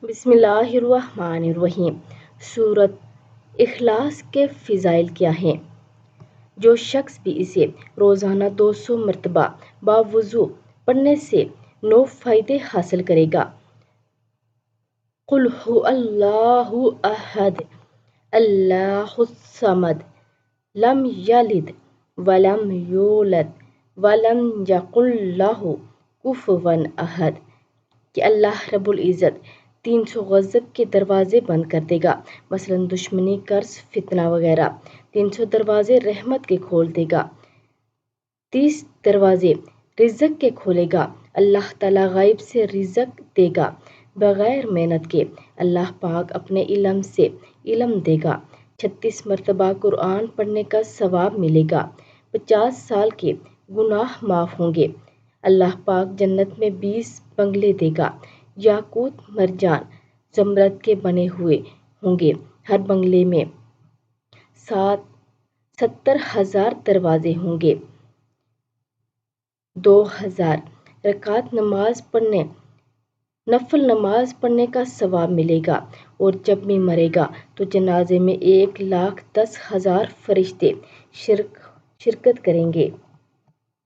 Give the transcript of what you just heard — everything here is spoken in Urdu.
بسم اللہ الرحمن الرحیم۔ سورۃ اخلاص کے فضائل کیا ہیں؟ جو شخص بھی اسے روزانہ 200 مرتبہ باوضو پڑھنے سے 9 فائدے حاصل کرے گا۔ قل هو اللہ احد اللہ الصمد لم یلد ولم یولد ولم یکن لہ کفوا احد کہ اللہ رب العزت 300 غضب کے دروازے بند کر دے گا، مثلاً دشمنی، قرض، فتنہ وغیرہ۔ 300 دروازے رحمت کے کھول دے گا، 30 دروازے رزق کے کھولے گا۔ اللہ تعالیٰ غیب سے رزق دے گا بغیر محنت کے۔ اللہ پاک اپنے علم سے علم دے گا۔ 36 مرتبہ قرآن پڑھنے کا ثواب ملے گا۔ 50 سال کے گناہ معاف ہوں گے۔ اللہ پاک جنت میں 20 بنگلے دے گا، یاقوت، مرجان، زمرد کے بنے ہوئے ہوں گے۔ ہر بنگلے میں 70,000 دروازے ہوں گے۔ 2000 رکعت نماز پڑھنے، نفل نماز پڑھنے کا ثواب ملے گا، اور جب بھی مرے گا تو جنازے میں 1,10,000 فرشتے شرکت کریں گے۔